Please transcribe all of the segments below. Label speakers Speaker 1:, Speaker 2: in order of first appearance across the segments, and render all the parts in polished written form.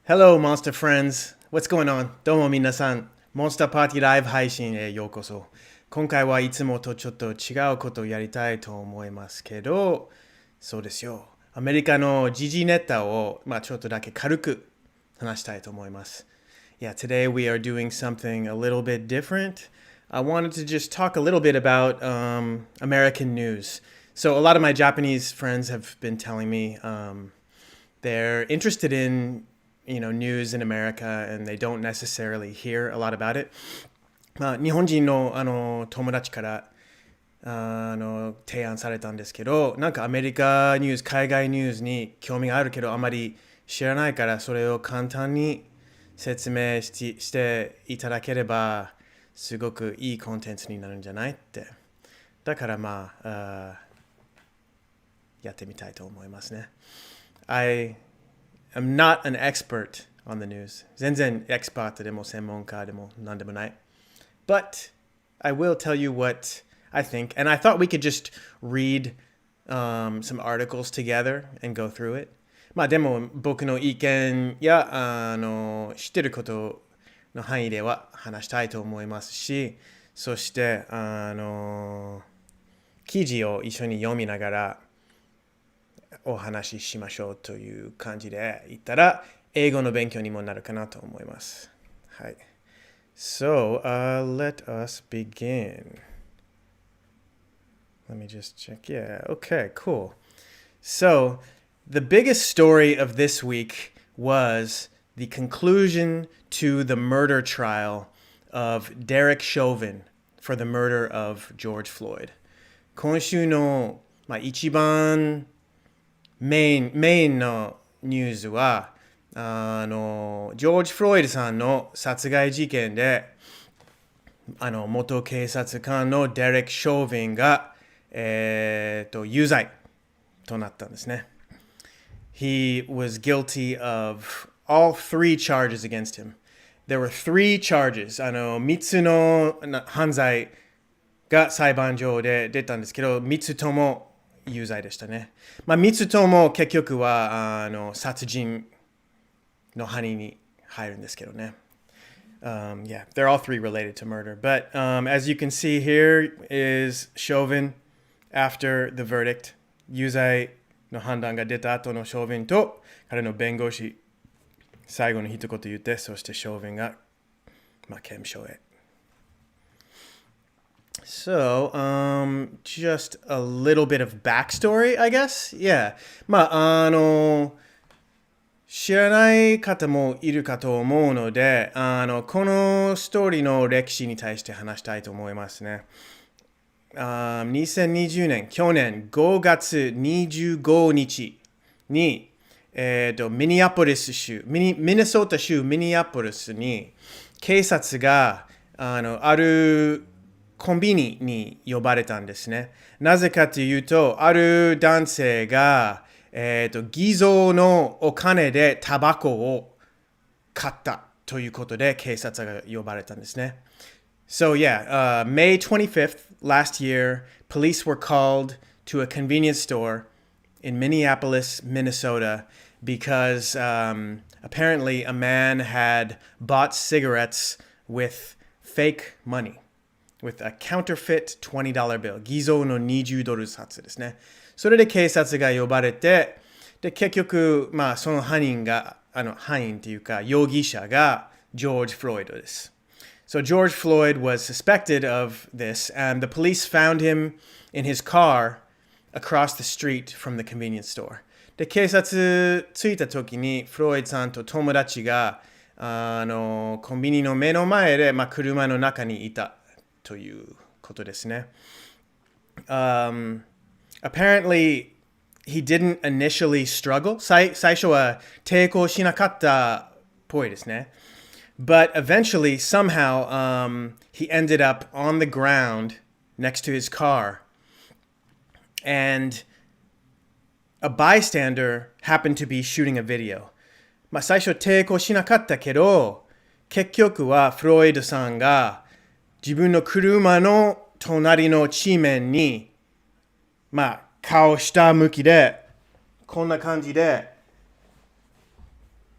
Speaker 1: Hello, Monster Friends. What's going on? どうも皆さん、モンスターパーティーライブ配信へようこそ。今回はいつもとちょっと違うことをやりたいと思いますけど、そうですよ。アメリカの時事ネタを、ちょっとだけ軽く話したいと思います。Yeah, today we are doing something a little bit different. I wanted to just talk a little bit about American news. So a lot of my Japanese friends have been telling me they're interested in news in America and they don't necessarily hear a lot about it. 日本人の友達から提案されたんですけど、なんかアメリカニュース、海外ニュースに興味があるけどあまり知らないから、それを簡単に説明していただければすごくいいコンテンツになるんじゃないって。だからやってみたいと思いますね。I'm not an expert on the news. 全然エキスパートでも専門家でも何でもない。But I will tell you what I think. And I thought we could just read some articles together and go through it. でも僕の意見や知ってることの範囲では話したいと思いますし、そして記事を一緒に読みながらお話ししましょうという感じで言ったら英語の勉強にもなるかなと思います。はい。So, let us begin. Let me just check. Yeah, okay, cool. So, the biggest story of this week was the conclusion to the murder trial of Derek Chauvin for the murder of George Floyd. 今週の、一番メインのニュースはジョージ・フロイドさんの殺害事件で元警察官のデレック・ショーヴィンが、有罪となったんですね。He was guilty of all three charges against him. There were three charges. 3つの犯罪が裁判上で出たんですけど、3つとも有罪でしたね。3つとも結局は殺人の範囲に入るんですけどね。Yeah, they're all three related to murder. But as you can see here is Chauvin after the verdict. 有罪の判断が出た後のショーヴィンと彼の弁護士、最後の一言言って、そしてショーヴィンが刑務所へ。So, just a little bit of backstory, I guess. Yeah. 知らない方もいるかと思うので、このストーリーの歴史に対して話したいと思いますね。2020年、去年5月25日に、ミネソータ州ミネアポリスに警察があるコンビニに呼ばれたんですね。なぜかというと、ある男性が、偽造のお金でタバコを買ったということで警察が呼ばれたんですね。So yeah, May 25th last year, police were called to a convenience store in Minneapolis, Minnesota, because apparently a man had bought cigarettes with fake money.With a counterfeit $20 bill. 偽造の$20札ですね。それで警察が呼ばれて、で、結局、その犯人っていうか、容疑者がジョージ・フロイドです。So George Floyd was suspected of this, and the police found him in his car across the street from the convenience store. で、警察着いた時に、フロイドさんと友達が、コンビニの目の前で、車の中にいた。ということですね。Apparently, he didn't initially struggle. 最初は抵抗しなかったっぽいですね。But eventually, somehow, he ended up on the ground next to his car. And a bystander happened to be shooting a video. 最初抵抗しなかったけど、結局はフロイドさんが自分の車の隣の地面に、顔下向きで、こんな感じで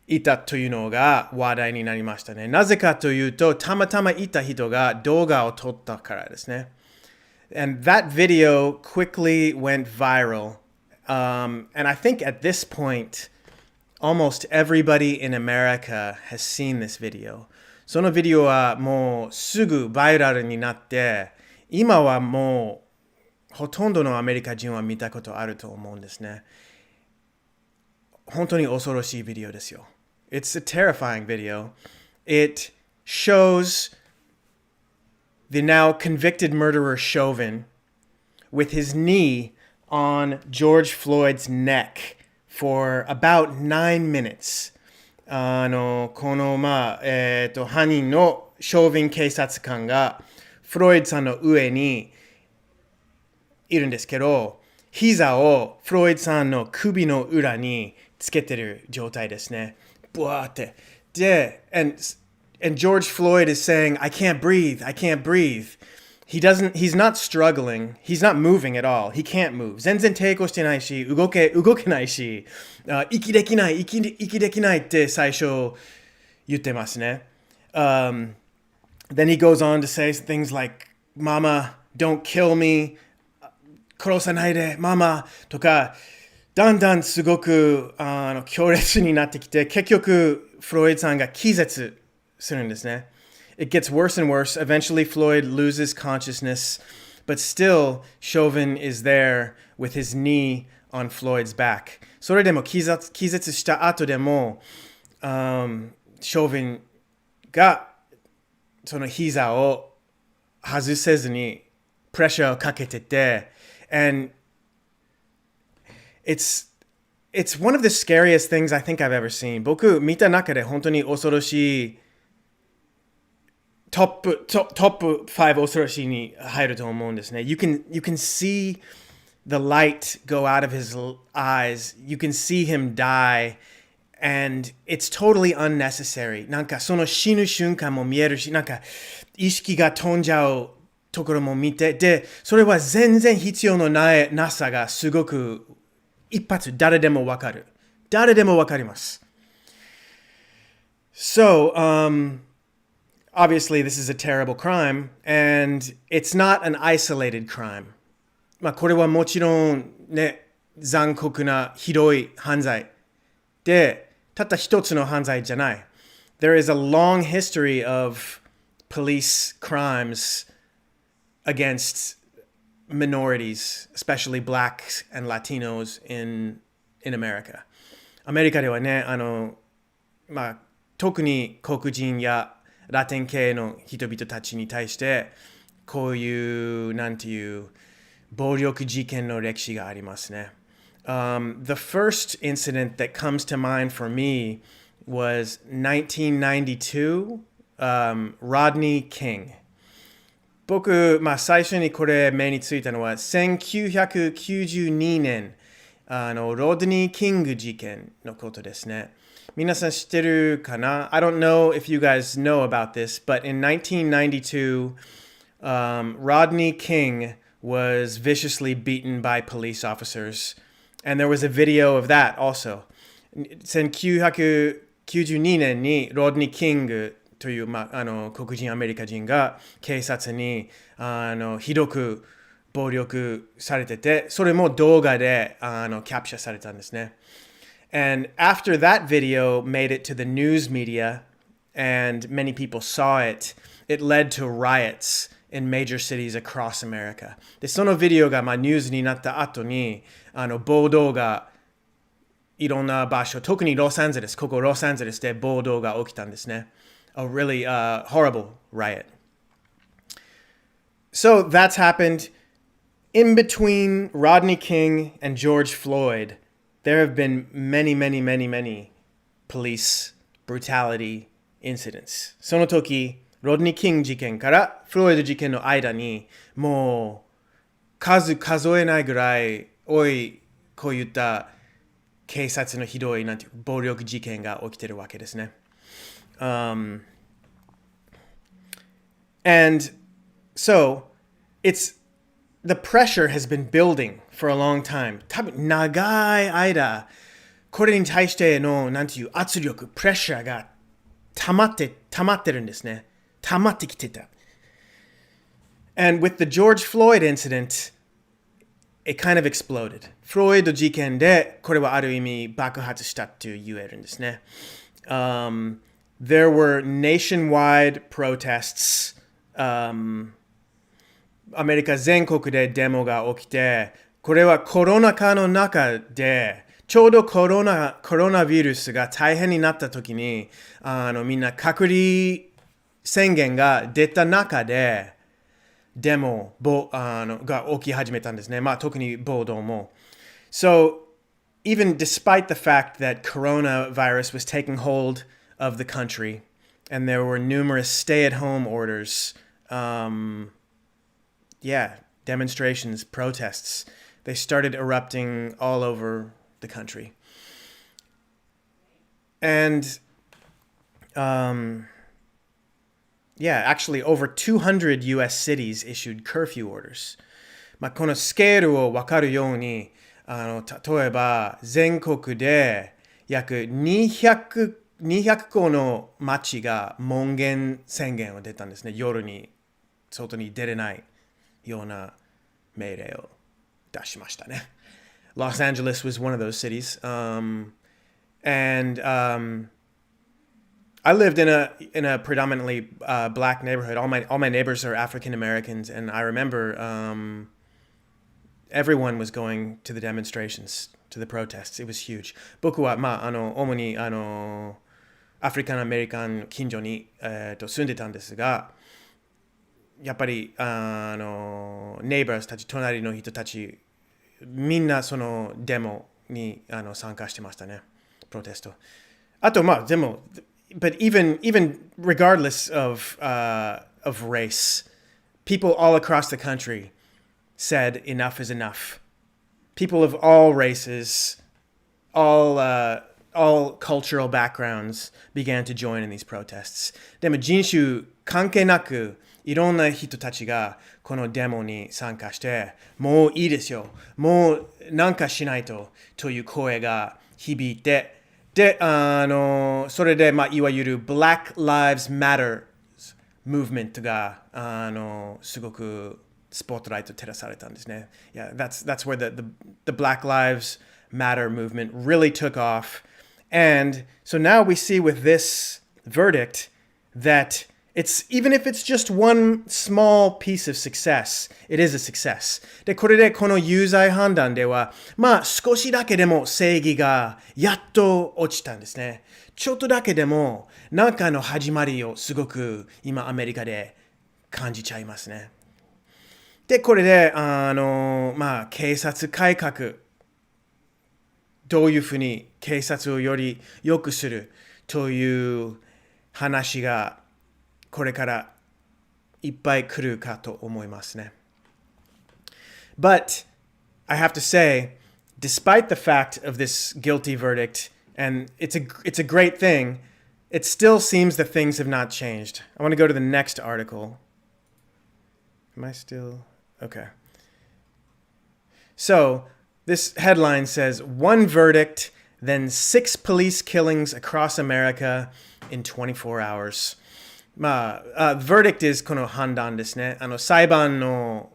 Speaker 1: いたというのが話題になりましたね。なぜかというと、たまたまいた人が動画を撮ったからですね。And that video quickly went viral. And I think at this point, almost everybody in America has seen this video. そのビデオはもうすぐバイラルになって、今はもうほとんどのアメリカ人は見たことあると思うんですね。本当に恐ろしいビデオですよ。It's a terrifying video. It shows the now convicted murderer Chauvin with his knee on George Floyd's neck for about 9 minutes. この犯人のショービン警察官がフロイドさんの上にいるんですけど、膝をフロイドさんの首の裏につけてる状態ですね。ブワーって。で、and George Floyd is saying, I can't breathe. He's not struggling. He's not moving at all. He can't move. 全然抵抗してないし、動けないし、息できないって最初言ってますね。Then he goes on to say things like, Mama, don't kill me. 殺さないで、ママとか、だんだんすごく強烈になってきて、結局、フロイドさんが気絶するんですね。It gets worse and worse. Eventually, Floyd loses consciousness, but still, Chauvin is there with his knee on Floyd's back. それでも気絶した後でも、Chauvin がその膝を外せずにプレッシャーをかけてて、and it's one of the scariest things I think I've ever seen. 僕見た中で本当に恐ろしいトップ5恐ろしいに入ると思うんですね。You can see the light go out of his eyes. You can see him die. And it's totally unnecessary. なんかその死ぬ瞬間も見えるし、なんか意識が飛んじゃうところも見て、で、それは全然必要のなさがすごく一発誰でもわかる。誰でもわかります。So, obviously this is a terrible crime, and it's not an isolated crime. これはもちろんね、残酷なひどい犯罪で、たった一つの犯罪じゃない。There is a long history of police crimes against minorities, especially blacks and Latinos in America. アメリカではね、特に黒人やラテン系の人々たちに対してこういうなんていう暴力事件の歴史がありますね。The first incident that comes to mind for me was 1992, Rodney King. 僕、最初にこれ目についたのは1992年ロドニー・キング事件のことですね。皆さん知ってるかな? I don't know if you guys know about this, but in 1992, Rodney King was viciously beaten by police officers. And there was a video of that also. 1992年にロドニー・キングという、黒人アメリカ人が警察にひどく暴力されてて、それも動画でキャプチャーされたんですね。And after that video made it to the news media and many people saw it, it led to riots in major cities across America. で、そのビデオがニュースになった後に暴動がいろんな場所、特にロサンゼルス、ここロサンゼルスで暴動が起きたんですね。A really horrible riot. So that's happened. In between Rodney King and George Floyd, there have been many police brutality incidents. その時、ロドニー・キング事件からフロイド事件の間にもう数えないぐらい多いこういった警察のひどい暴力事件が起きてるわけですね。And so the pressure has been building for a long time. 多分長い間これに対しての、なんていう圧力、プレッシャーが溜まってるんですね。溜まってきてた。And with the George Floyd incident, it kind of exploded. フロイド事件で、これはある意味爆発したと言えるんですね。There were nationwide protests. アメリカ全国でデモが起きて、これはコロナ禍の中で、ちょうどコロナウイルスが大変になった時に、みんな隔離宣言が出た中で、デモが起き始めたんですね。まあ特に暴動も。So, even despite the fact that coronavirus was taking hold of the country, and there were numerous stay-at-home orders, demonstrations, protests, they started erupting all over the country. And, actually over 200 US cities issued curfew orders. まあ、このスケールを分かるように、例えば全国で約200個の町が門限宣言を出たんですね。夜に外に出れないような命令を出しましたね。Los Angeles was one of those cities. I lived in a predominantly black neighborhood. All my neighbors are African Americans, and I remember everyone was going to the demonstrations, to the protests. It was huge. 僕は主にアフリカンアメリカン近所に住んでたんですが、やっぱりネイバーズたち、隣の人たち、みんなそのデモに参加してましたね。プロテスト。あとでも。But even regardless of race, people all across the country said enough is enough. People of all races, all cultural backgrounds began to join in these protests. でも人種関係なくいろんな人たちがこのデモに参加して、もういいですよ、もうなんかしないとという声が響いて。で、それで、いわゆる Black Lives Matter movement が、すごくスポットライト照らされたんですね。Yeah, that's where the Black Lives Matter movement really took off. And so now we see with this verdict that even if it's just one small piece of success, it is a success. で、これでこの有罪判断では、少しだけでも正義がやっと落ちたんですね。ちょっとだけでもなんかの始まりをすごく今アメリカで感じちゃいますね。で、これで、警察改革、どういうふうに警察をより良くするという話がこれからいっぱい来るかと思いますね。But I have to say, despite the fact of this guilty verdict, and it's a great thing, it still seems that things have not changed. I want to go to the next article. Am I still? Okay. So, this headline says, one verdict, then 6 police killings across America in 24 hours. verdict is この判断ですね。裁判の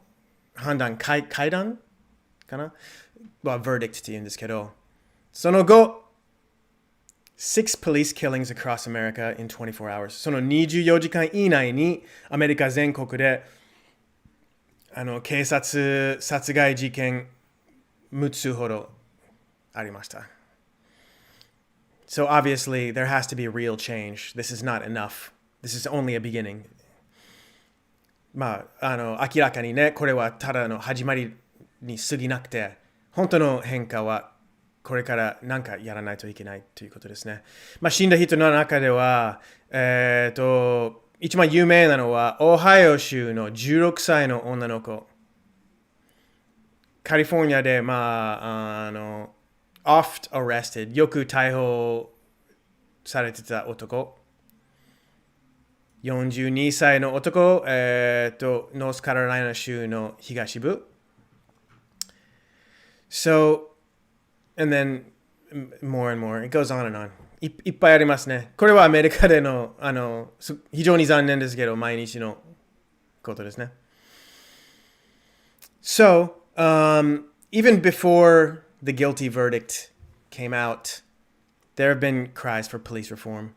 Speaker 1: 判断、階段かなは verdict って言うんですけど、その後、6 police killings across America in 24 hours. その24時間以内にアメリカ全国で警察殺害事件6つほどありました。So obviously there has to be real change. This is not enough.This is only a beginning. 明らかにね、これはただの始まりに過ぎなくて、本当の変化はこれから何かやらないといけないということですね。死んだ人の中では、一番有名なのは、オハイオ州の16歳の女の子。カリフォルニアで、oft arrested、よく逮捕されてた男。42歳の男、ノースカロライナ州の東部。So, and then more and more. It goes on and on. いっぱいありますね。これはアメリカでの、非常に残念ですけど、毎日のことですね。So, even before the guilty verdict came out, there have been cries for police reform.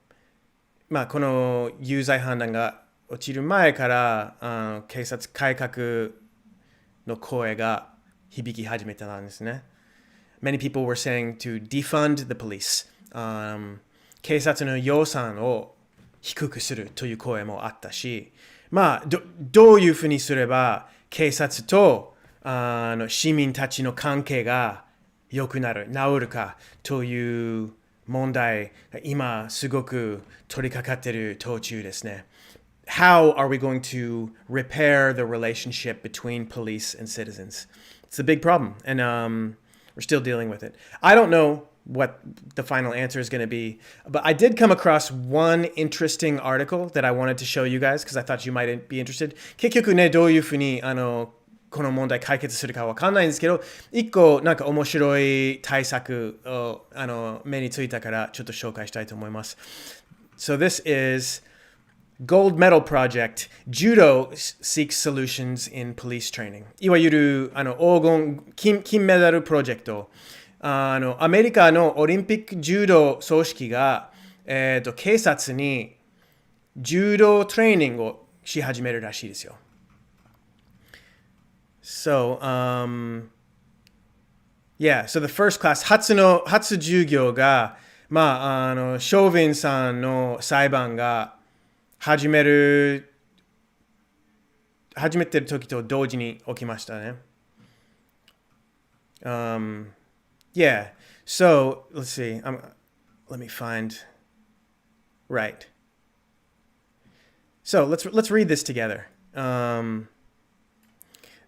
Speaker 1: まあ、この有罪判断が落ちる前から、警察改革の声が響き始めたんですね。Many people were saying to defund the police. 警察の予算を低くするという声もあったし、まあ、どういうふうにすれば警察と市民たちの関係が良くなる、治るかという問題が今すごく取り掛かっている途中ですね。How are we going to repair the relationship between police and citizens? It's a big problem, and we're still dealing with it. I don't know what the final answer is going to be, but I did come across one interesting article that I wanted to show you guys because I thought you might be interested. 結局ね、どういうふうにこの問題解決するかわかんないんですけど、一個なんか面白い対策を目についたからちょっと紹介したいと思います。So this is Gold Medal Project. Judo seeks solutions in police training. いわゆる黄金金メダルプロジェクト。アメリカのオリンピック柔道組織が、警察に柔道トレーニングをし始めるらしいですよ。So, so the first class, 初授業が、まあ、ショーヴィンさんの裁判が始めてる時と同時に起きましたね。So let's see. Let me find. Right. So let's read this together.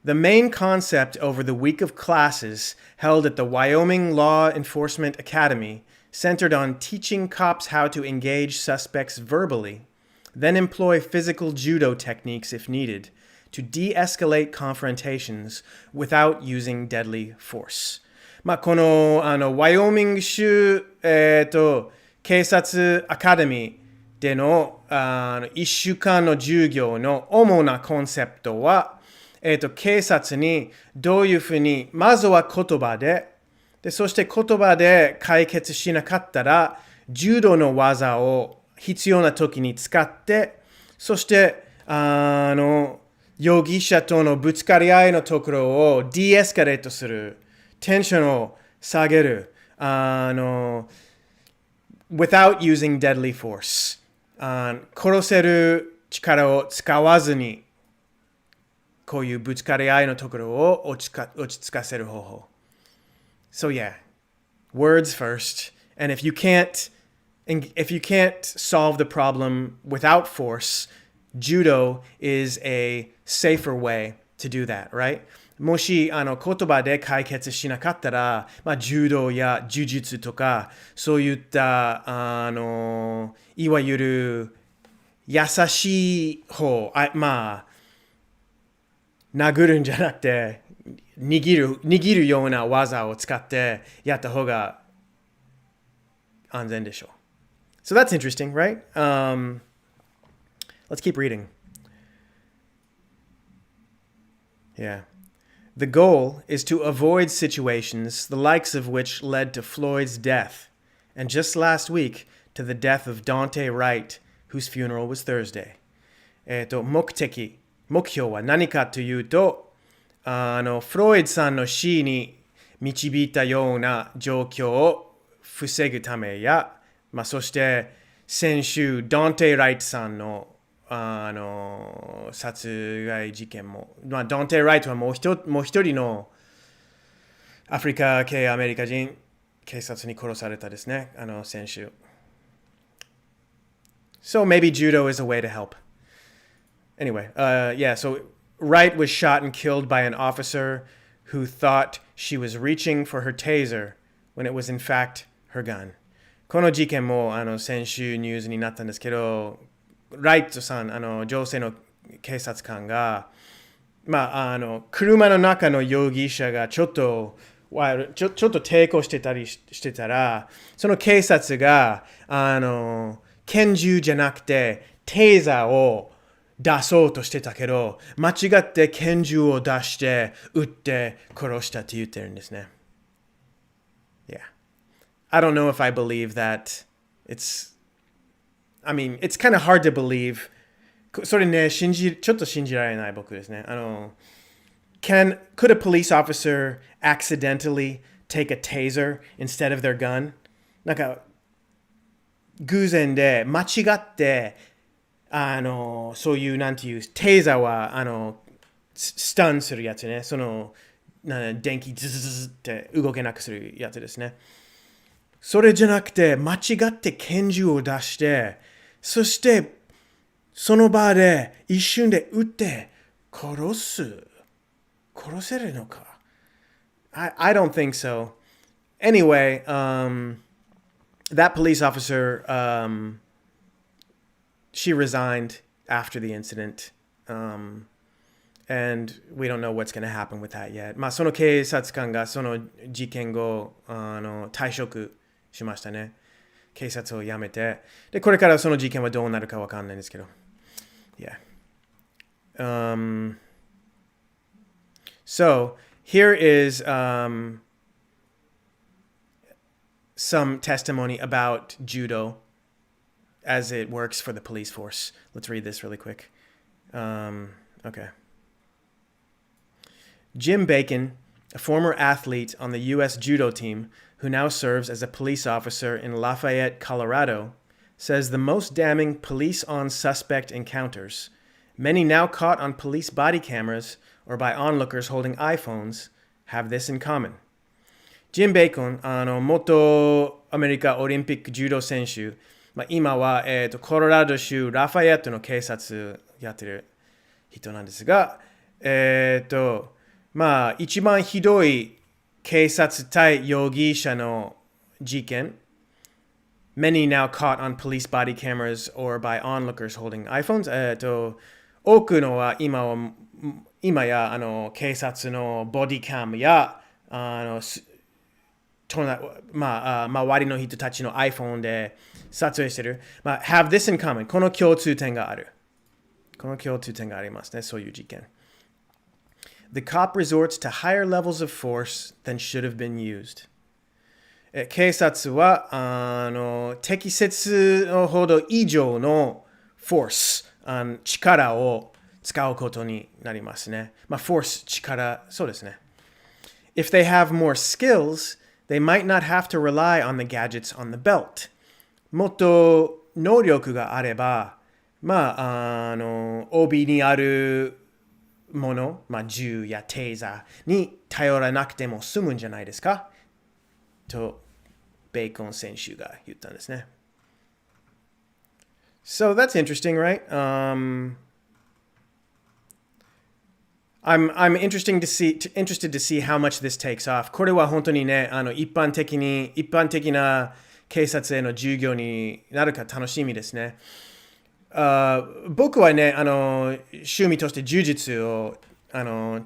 Speaker 1: The main concept over the week of classes held at the Wyoming Law Enforcement Academy centered on teaching cops how to engage suspects verbally, then employ physical judo techniques if needed to de-escalate confrontations without using deadly force. まあ、このワイオミング州、警察アカデミーでの1週間の授業の主なコンセプトは、警察にどういうふうにまずは言葉で、そして言葉で解決しなかったら柔道の技を必要な時に使って、そして容疑者とのぶつかり合いのところをディエスカレートする。テンションを下げる。without using deadly force. 殺せる力を使わずに、こういうぶつかり合いのところを落ち着かせる方法。So yeah, words first. And if you can't solve the problem without force, judo is a safer way to do that, right?もし言葉で解決しなかったら、まあ、柔道や呪術とかそういったいわゆる優しい方、まあ殴るんじゃなくて握るような技を使ってやった方が安全でしょう。So that's interesting, right? Let's keep reading. Yeah.The goal is to avoid situations the likes of which led to Floyd's death, and just last week to the death of Dante Wright, whose funeral was Thursday. 目標は何かというと、フロイドさんの死に導いたような状況を防ぐためや、まあ、そして先週、ダンテ・ライトさんの殺害事件も、まあ、ダンテ・ライトはもう一人のアフリカ系アメリカ人警察に殺されたですね、先週。So maybe judo is a way to help. Anyway, so Wright was shot and killed by an officer who thought she was reaching for her taser when it was in fact her gun. この事件も先週ニュースになったんですけど、ライトさん、女性の警察官が、まあ、車の中の容疑者がちょっとちょっと抵抗してたりしてたら、その警察が、拳銃じゃなくて、テーザーを出そうとしてたけど、間違って拳銃を出して、撃って殺したって言ってるんですね。Yeah. I don't know if I believe that. It's kind of hard to believe. それね、ちょっと信じられない僕ですね。Could a police officer accidentally take a taser instead of their gun? なんか、偶然で間違って、そういう、なんていう、テーザーは、スタンするやつね。電気ズズズズって動けなくするやつですね。それじゃなくて、間違って拳銃を出して、そして、その場で一瞬で撃って殺せるのか I don't think so. Anyway, that police officer, she resigned after the incident. And we don't know what's going to happen with that yet. まあその警察官がその事件後退職しましたね。警察を辞めて。で、これからその事件はどうなるかわかんないんですけど。Yeah. So here is some testimony about judo as it works for the police force. Let's read this really quick. Okay. Jim Bacon, a former athlete on the U.S. judo team who now serves as a police officer in Lafayette, Colorado, says the most damning police-on-suspect encounters, many now caught on police body cameras or by onlookers holding iPhones, have this in common. Jim Bacon, 元アメリカオリンピック柔道選手、今は、コロラド州ラファイエットの警察やってる人なんですが、一番ひどい警察対容疑者の事件、many now caught on police body cameras or by onlookers holding iPhones、多くのは今や警察のボディカムや周りの人たちの iPhone で撮影してる。have this in common. この共通点がありますね。そういう事件。The cop resorts to higher levels of force than should have been used. 警察は適切のほど以上の force、力を使うことになりますね。force、力、そうですね。If they have more skills, they might not have to rely on the gadgets on the belt. もっと能力があれば、帯にあるもの、銃やテーザーに頼らなくても済むんじゃないですかと、ベーコン選手が言ったんですね。So that's interesting, right? I'm interested to see how much this takes off. これは本当にね、一般的な警察への授業になるか楽しみですね。僕はね、趣味として柔術をち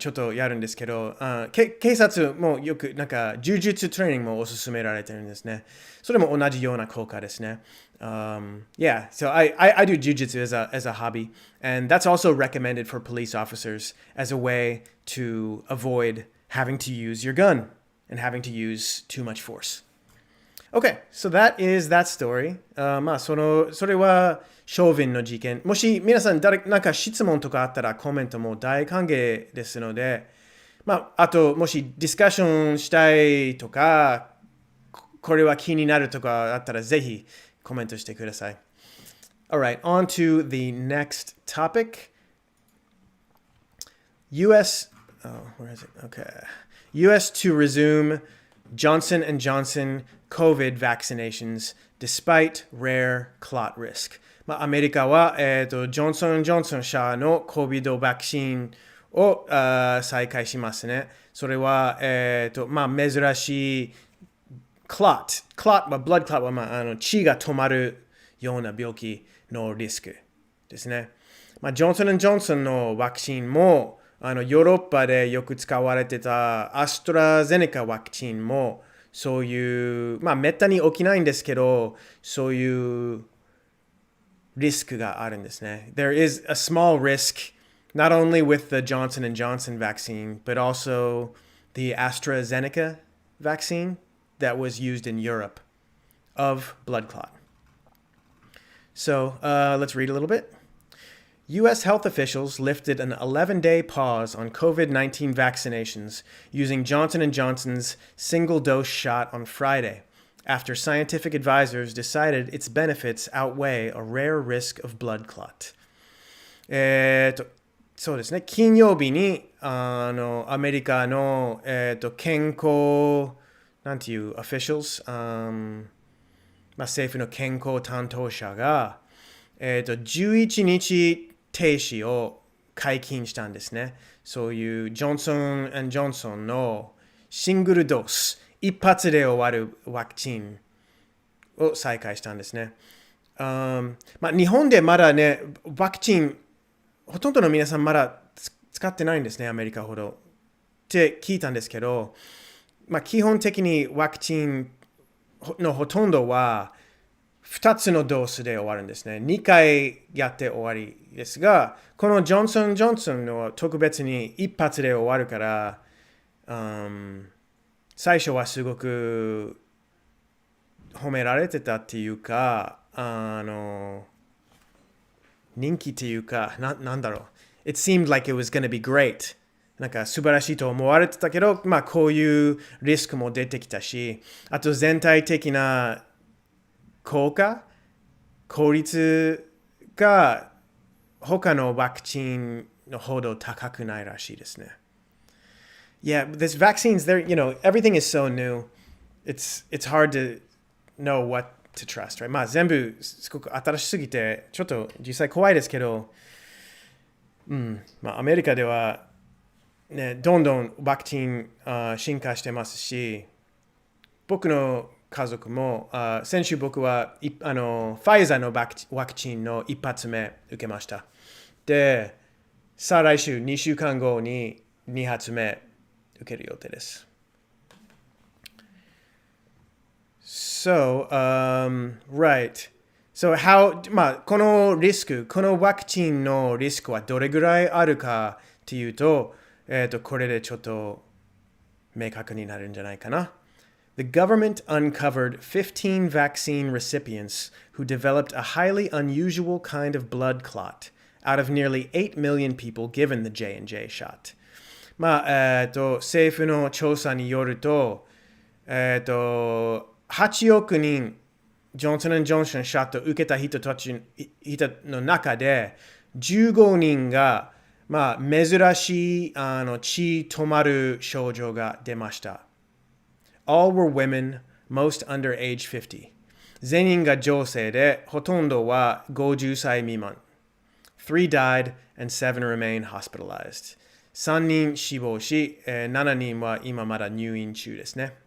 Speaker 1: ょっとやるんですけど、警察もよく柔術トレーニングもおすすめられてるんですね。それも同じような効果ですね。Yeah, so I do jujitsu as a hobby, and that's also recommended for police officers as a way to avoid having to use your gun and having to use too much force. Okay, so that is that story. それはショーヴィンの事件。もし皆さん質問とかあったらコメントも大歓迎ですので、あともしディスカッションしたいとか、これは気になるとかあったらぜひコメントしてください。Alright, on to the next topic. US to resume Johnson & Johnson COVID vaccinations despite rare clot risk. アメリカは、ジョンソン・ジョンソン社の COVID ワクチンを再開しますね。それは、珍しいclot は blood clot は、血が止まるような病気のリスクですね。ジョンソン・ジョンソンのワクチンもヨーロッパでよく使われてたアストラゼネカワクチンもそういう、めったに起きないんですけど、そういうリスクがあるんですね。There is a small risk, not only with the Johnson & Johnson vaccine, but also the AstraZeneca vaccine that was used in Europe of blood clot. So let's read a little bit. U.S. health officials lifted an 11-day pause on COVID-19 vaccinations using Johnson & Johnson's single-dose shot on Friday, after scientific advisors decided its benefits outweigh a rare risk of blood clot. そうですね。金曜日にアメリカの、健康なんていう officials、政府の健康担当者が、11日停止を解禁したんですね。そういうジョンソン&ジョンソンのシングルドース、一発で終わるワクチンを再開したんですね。日本でまだね、ワクチン、ほとんどの皆さんまだ使ってないんですね、アメリカほど。って聞いたんですけど、基本的にワクチンのほとんどは2つのドースで終わるんですね。2回やって終わりですが、このジョンソン・ジョンソンの特別に一発で終わるから、最初はすごく褒められてたっていうか、人気っていうか、なんだろう。It seemed like it was going to be great. なんか素晴らしいと思われてたけど、こういうリスクも出てきたし、あと全体的な効率が他のワクチンのほど高くないらしいですね。Yeah, this vaccines, everything is so new. It's hard to know what to trust, right? 全部すごく新しすぎて、ちょっと実際怖いですけど、アメリカでは、ね、どんどんワクチン進化してますし、僕の家族も、先週僕はファイザーのワクチンの一発目受けました。で、再来週2週間後に2発目受ける予定です。So, right. So, how, このリスク、このワクチンのリスクはどれぐらいあるかっていうと、これでちょっと明確になるんじゃないかな。The government uncovered 15 vaccine recipients who developed a highly unusual kind of blood clot out of nearly 8 million people given the J&J shot. 政府の調査によると、8億人、ジョンソン&ジョンソンショットを受けた人たちの中で、15人が、珍しい血止まる症状が出ました。All were women, most under age 50. 全員が女性で、ほとんどは50歳未満。3 died and 7 remain hospitalized. 3人死亡し、7人は今まだ入院中ですね。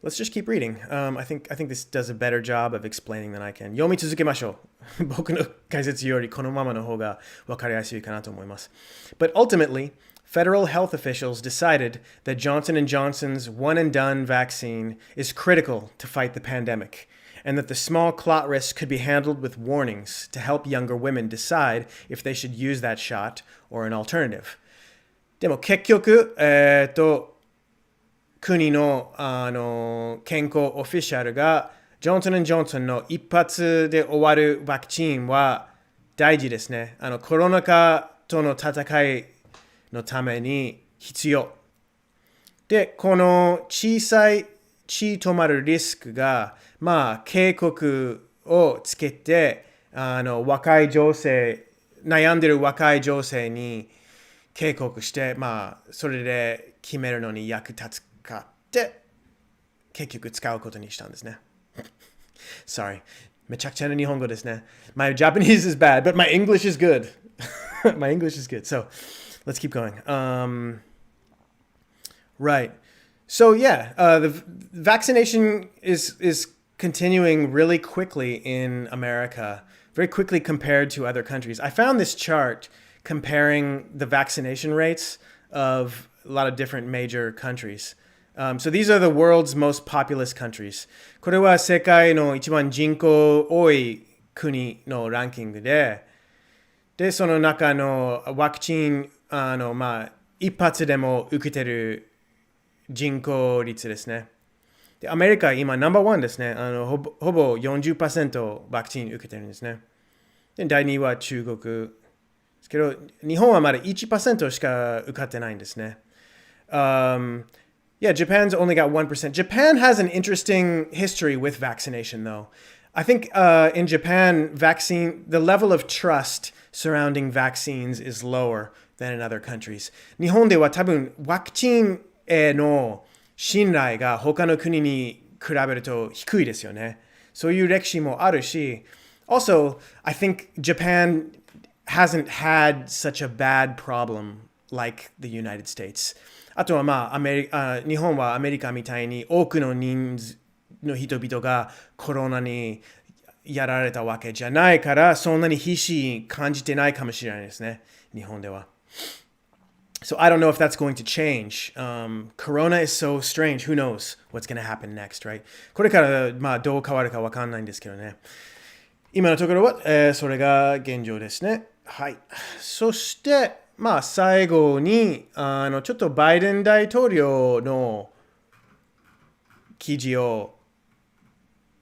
Speaker 1: Let's just keep reading. I think this does a better job of explaining than I can. 読み続けましょう。僕の解説よりこのままの方が分かりやすいかなと思います。But ultimately, federal health officials decided that Johnson & Johnson's one-and-done vaccine is critical to fight the pandemic, and that the small clot risk could be handled with warnings to help younger women decide if they should use that shot or an alternative. でも結局、国の、健康オフィシャルがジョンソン&ジョンソンの一発で終わるワクチンは大事ですね。コロナ禍との戦いのために必要。で、この小さい血止まるリスクが、警告をつけて、若い女性、悩んでる若い女性に警告して、それで決めるのに役立つかって結局使うことにしたんですね。Sorry. めちゃくちゃな日本語ですね。My Japanese is bad, but my English is good. My English is good. So, let's keep going. Right. So, yeah, the vaccination is continuing really quickly in America, very quickly compared to other countries. I found this chart comparing the vaccination rates of a lot of different major countries. So these are the world's most populous countries. これは世界の一番人口多い国のランキングで、その中のワクチン、一発でも受けてる人口率ですね。で、アメリカ今ナンバーワンですね。ほぼ 40% ワクチン受けてるんですね。で、第2位は中国ですけど、日本はまだ 1% しか受かってないんですね。Yeah, Japan's only got 1%. Japan has an interesting history with vaccination, though. I think in Japan, the level of trust surrounding vaccines is lower than in other countries. 日本では多分ワクチンへの信頼が他の国に比べると低いですよね。そういう歴史もあるし、also, I think Japan hasn't had such a bad problem like the United States. あとは日本はアメリカみたいに多くの人数の人々がコロナにやられたわけじゃないから、そんなに必死に感じてないかもしれないですね、日本では。So I don't know if that's going to change. Corona is so strange. Who knows what's going to happen next, right? これからどう変わるかわかんないんですけどね。今のところは、それが現状ですね。はい。そして、最後に、ちょっとバイデン大統領の記事を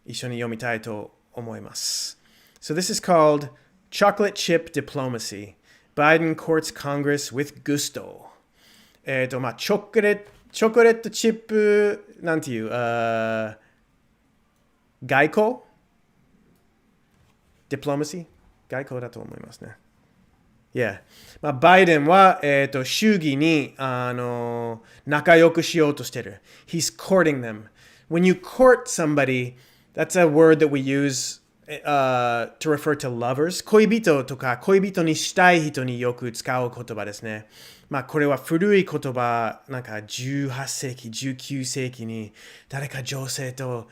Speaker 1: 一緒に読みたいと思います。So this is called Chocolate Chip Diplomacy. Biden courts Congress with gusto. チョコレートチップ、なんていう、外交 Diplomacy? 外交だと思いますね。Yeah. バイデンは、衆議に仲良くしようとしてる。He's courting them. When you court somebody, that's a word that we use to refer to lovers. 恋人とか恋人にしたい人によく使う言葉ですね。これは古い言葉、なんか18世紀、19世紀に誰か女性と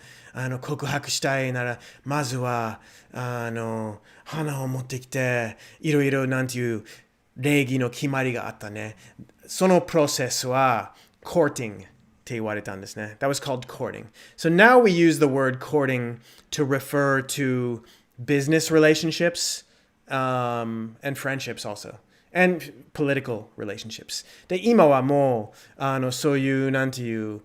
Speaker 1: 告白したいなら、まずは花を持ってきて、いろいろなんていう礼儀の決まりがあったね。そのプロセスは courting って言われたんですね。That was called courting. So now we use the word courting to refer to business relationships and friendships also.And political relationships. で、今はもう、そういうなんていう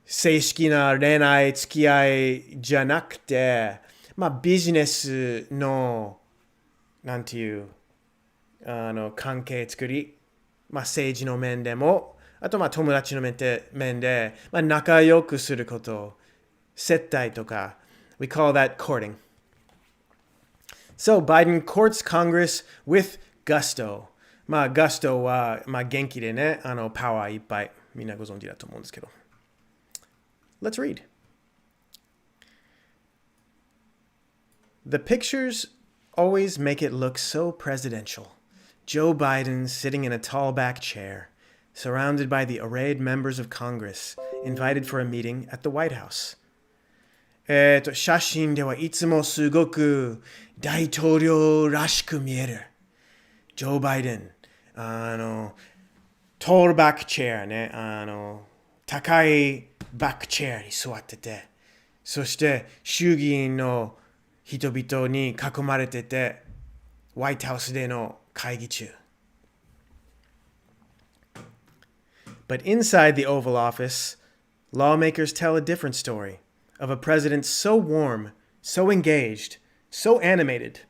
Speaker 1: 正式な恋愛付き合いじゃなくて、ビジネスのなんていう関係作り、政治の面でも、あと友達の面で、仲良くすること、接待とか、we call that courting. So Biden courts Congress with gusto. gusto は、元気でね、パワーいっぱい。みんなご存知だと思うんですけど。Let's read. The pictures always make it look so presidential. Joe Biden sitting in a tall back chair, surrounded by the arrayed members of Congress, invited for a meeting at the White House. 写真ではいつもすごく大統領らしく見える。ジョー・バイデン、トールバックチェアね、高いバックチェアに座ってて、そして衆議院の人々に囲まれてて、ホワイトハウスでの会議中。But inside the Oval Office, lawmakers tell a different story of a president so warm, so engaged, so animated,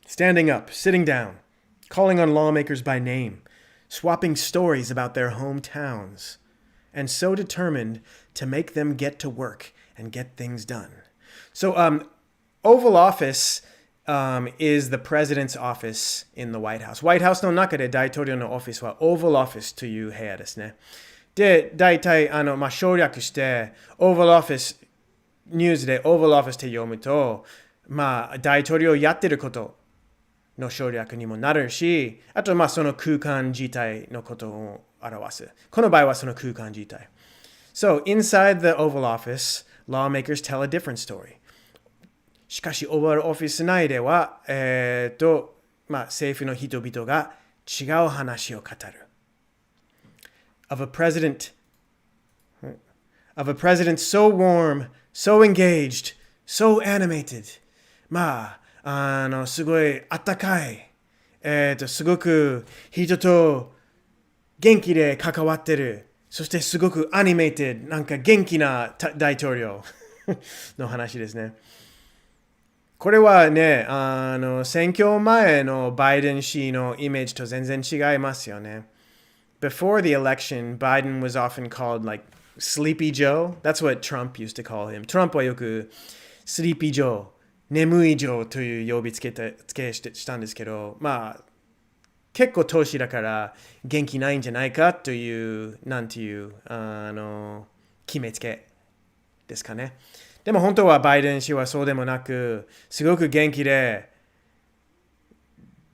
Speaker 1: standing up, sitting down.Calling on lawmakers by name, swapping stories about their hometowns, and so determined to make them get to work and get things done. So, Oval Office is the president's office in the White House. White House の中で大統領のオフィスは Oval Office という部屋ですね。で、大体省略して、Oval Office、ニュースで Oval Office って読むと、大統領やってることの省略にもなるし、あとその空間自体のことを表す。この場合はその空間自体。So, inside the Oval Office, lawmakers tell a different story. しかし、Oval Office 内では、政府の人々が違う話を語る。Of a president so warm, so engaged, so animated. すごいあったかい。すごく人と元気で関わってる。そしてすごくアニメーテッド、なんか元気な大統領の話ですね。これはね、選挙前のバイデン氏のイメージと全然違いますよね。Before the election, Biden was often called like Sleepy Joe. That's what Trump used to call him. Trump はよく Sleepy Joe、眠いジョーという呼びつけしたんですけど、結構年だから元気ないんじゃないかという、決めつけですかね。でも本当はバイデン氏はそうでもなく、すごく元気で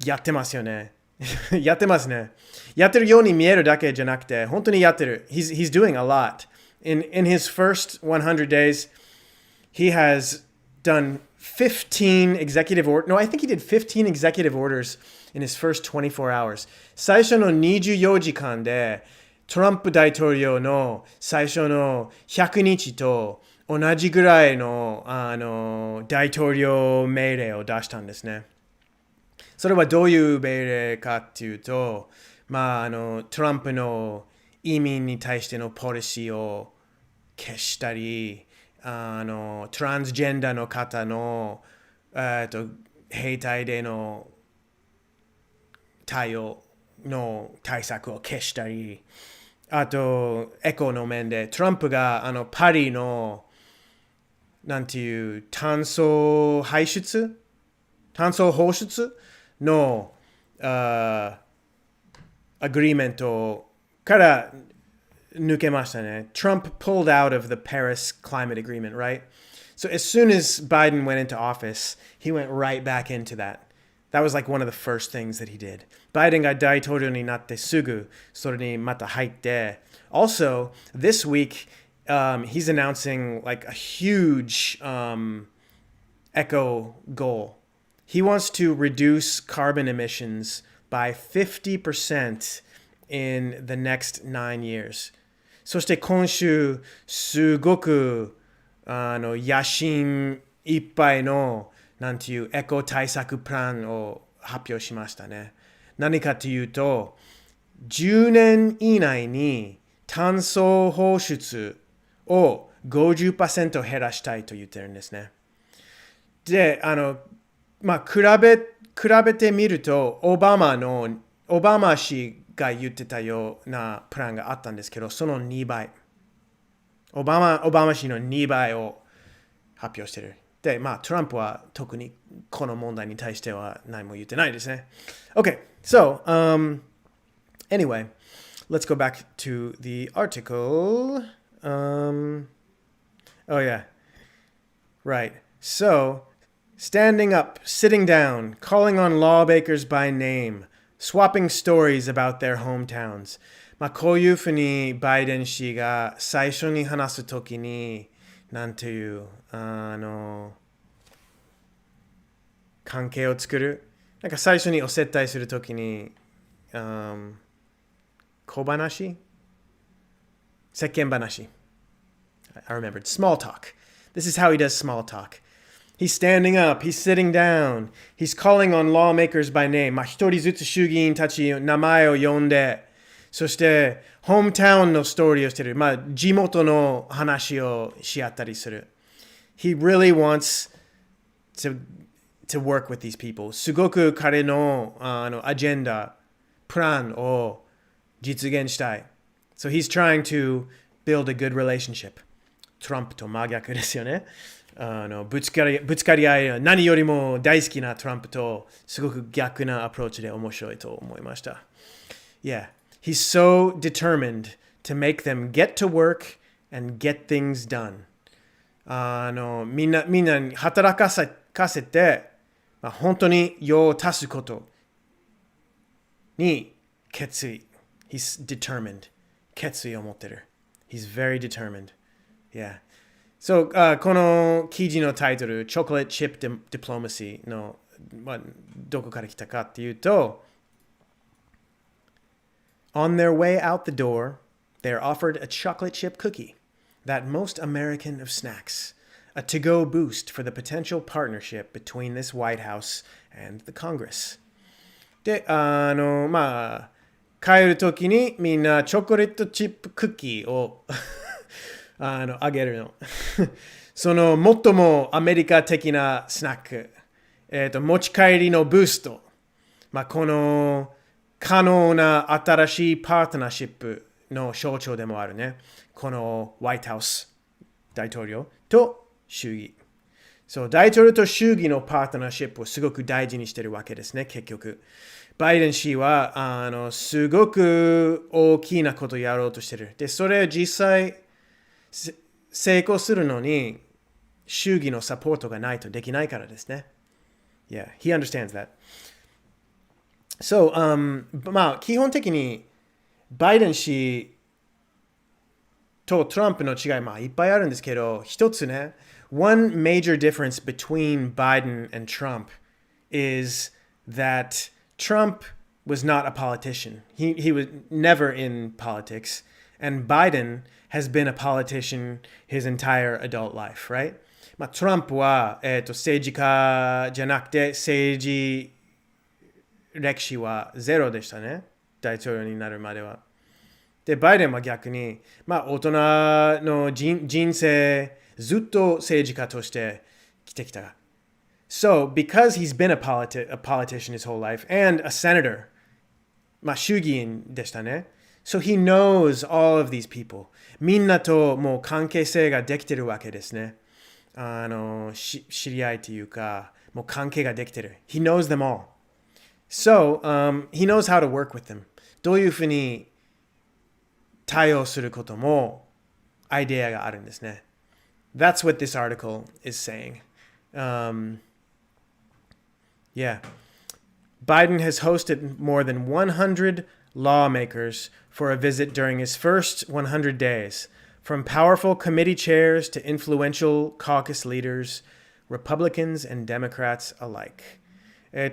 Speaker 1: やってますよね。やってますね。やってるように見えるだけじゃなくて、本当にやってる。He's doing a lot. In his first 100 days, he has done 15 executive orders. No, I think he did 15 executive orders in his first 24 hours. 最初の24時間で、トランプ大統領の最初の100日と同じぐらいの、大統領命令を出したんですね。それはどういう命令かっていうと、トランプの移民に対してのポリシーを消したり、トランスジェンダーの方の、兵隊での対策を消したり、あとエコの面でトランプがパリの炭素放出のアグリーメントから抜けましたね。Trump pulled out of the Paris climate agreement, right? So as soon as Biden went into office, he went right back into that. That was like one of the first things that he did. バイデンが大統領になってすぐそれにまた入って、Also, this week, he's announcing like a huge eco goal. He wants to reduce carbon emissions by 50% in the next 9 years. そして今週、すごく野心いっぱいのエコ対策プランを発表しましたね。何かというと、10年以内に炭素放出を 50% 減らしたいと言ってるんですね。で、比べてみると、オバマ氏が言ってたようなプランがあったんですけど、その2倍。オバマ氏の2倍を発表してる。で、トランプは特にこの問題に対しては何も言ってないですね。Okay, so, anyway, let's go back to the article. Oh yeah, right. So, standing up, sitting down, calling on lawmakers by name, swapping stories about their hometowns. こういうふうにバイデン氏が最初に話すときに、関係を作る。最初にお接待するときに、小話世間話 I remembered. Small talk. This is how he does small talk. He's standing up, he's sitting down, he's calling on lawmakers by name. 一人ずつ衆議院たち名前を呼んで、そして、ホームタウンのストーリーをしている。地元の話をし合ったりする。He really wants to work with these people. すごく彼のアジェンダ、プランを実現したい。So he's trying to build a good relationship. トランプと真逆ですよね。ぶつかり合い、何よりも大好きなトランプとすごく逆なアプローチで面白いと思いました。Yeah.He's so determined to make them get to work and get things done. みんなに働かせて、本当に用を足すことに決意。He's determined. 決意を持ってる。He's very determined. Yeah. So, この記事のタイトル、Chocolate Chip Diplomacy の、どこから来たかっていうと、On their way out the door, they are offered a chocolate chip cookie, that most American of snacks, a to-go boost for the potential partnership between this White House and the Congress. で、帰るときにみんなチョコレートチップクッキーをあげるの。その最もアメリカ的なスナック、持ち帰りのブースト。この可能な新しいパートナーシップの象徴でもあるね。このホワイトハウス大統領と衆議。そう、大統領と衆議のパートナーシップをすごく大事にしているわけですね、結局。バイデン氏はすごく大きなことをやろうとしている。で、それを実際成功するのに、衆議のサポートがないとできないからですね。Yeah, he understands that. So, 基本的にバイデン氏とトランプの違い、いっぱいあるんですけど、一つね、one major difference between Biden and Trump is that Trump was not a politician. He was never in politics. And Biden has been a politician his entire adult life, right? トランプは、政治家じゃなくて政治歴史はゼロでしたね。大統領になるまでは。で、バイデンは逆に、大人の人生、ずっと政治家として来てきた。So, because he's been a politician his whole life and a senator, 衆議院でしたね。So he knows all of these people. みんなともう関係性ができてるわけですね。知り合いというか、もう関係ができてる。He knows them all. So, he knows how to work with them. どういうふうに対応することもアイデアがあるんですね。That's what this article is saying. Yeah. Biden has hosted more than 100 lawmakers for a visit during his first 100 days, from powerful committee chairs to influential caucus leaders, Republicans and Democrats alike.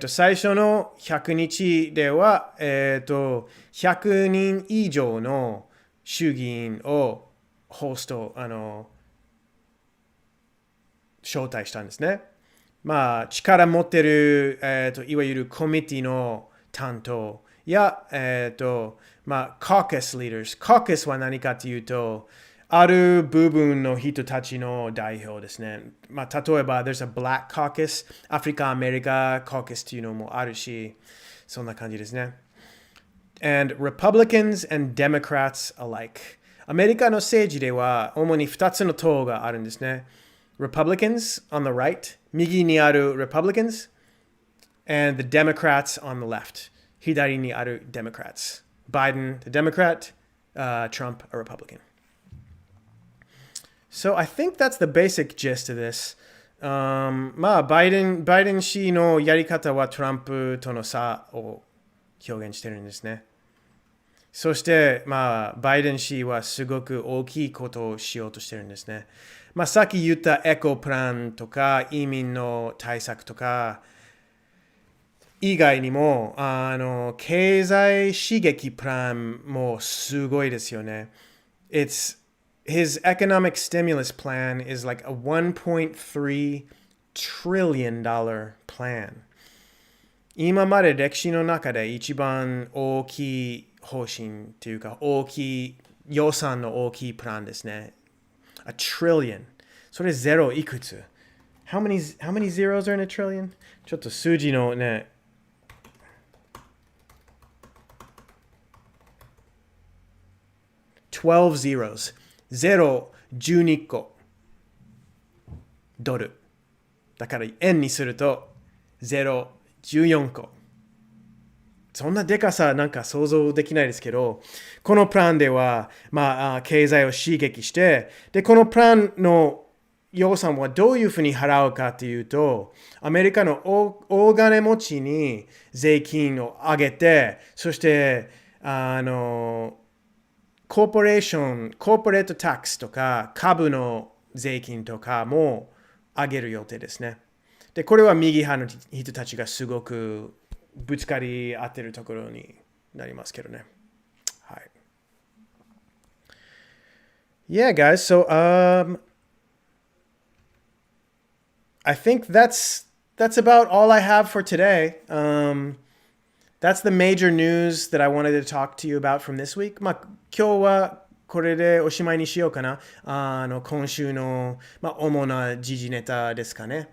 Speaker 1: 最初の100日では、100人以上の衆議院をホスト、招待したんですね。力持ってる、いわゆるコミティの担当や、caucus leaders。caucus は何かというと、ある部分の人たちの代表ですね。例えば、there's a black caucus、アフリカ・アメリカ caucus というのもあるし、そんな感じですね。And Republicans and Democrats alike。アメリカの政治では主に2つの党があるんですね。Republicans on the right、右にある Republicans and the Democrats on the left、左にある Democrats。Biden, the Democrat、Trump, a Republican。So I think that's the basic gist of this. バイデン氏のやり方はトランプとの差を表現してるんですね。そして、バイデン氏はすごく大きいことをしようとしてるんですね。さっき言ったエコプランとか移民の対策とか以外にも経済刺激プランもすごいですよね。His economic stimulus plan is like a $1.3 trillion plan. 今まで歴史の中で一番大きい方針というか大きい予算の大きいプランですね。A trillion. それゼロいくつ how many zeros are in a trillion? ちょっと数字のね。12 zeros. 12個。ドル。だから円にすると14個。そんなでかさなんか想像できないですけど、このプランでは、経済を刺激して、で、このプランの予算はどういうふうに払うかというと、アメリカの大金持ちに税金を上げて、そして、コーポレートタックスとか株の税金とかも上げる予定ですね。で、これは右派の人たちがすごくぶつかり合ってるところになりますけどね。はい。Yeah, guys. So, I think that's about all I have for today. That's the major news that I wanted to talk to you about from this week. まあ、今日はこれでおしまいにしようかな。今週の、主な時事ネタですかね。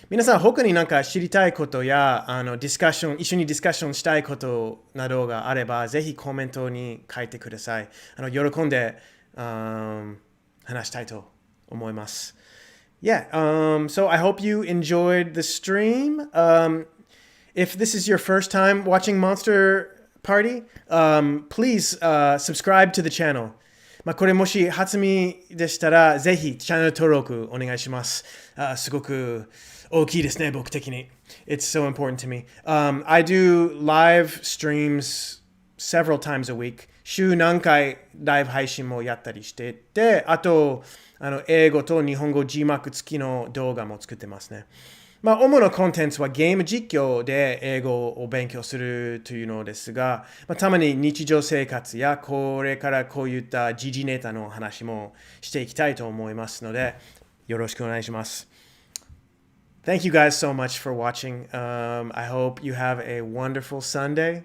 Speaker 1: 皆さん、他になんか知りたいことや、ディスカッション、一緒にディスカッションしたいことなどがあれば、ぜひコメントに書いてください。喜んで、話したいと思います。Yeah, so I hope you enjoyed the stream. If this is your first time watching Monster Party, please subscribe to the channel. これもし初見でしたら、ぜひチャンネル登録お願いします。すごく大きいですね、僕的に。It's so important to me. I do live streams several times a week. 週何回ライブ配信もやったりしてて、あと、英語と日本語字幕付きの動画も作ってますね。主なコンテンツはゲーム実況で英語を勉強するというのですが、たまに日常生活やこれからこういった時事ネタの話もしていきたいと思いますので、よろしくお願いします。Thank you guys so much for watching. I hope you have a wonderful Sunday,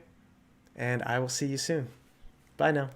Speaker 1: and I will see you soon. Bye now.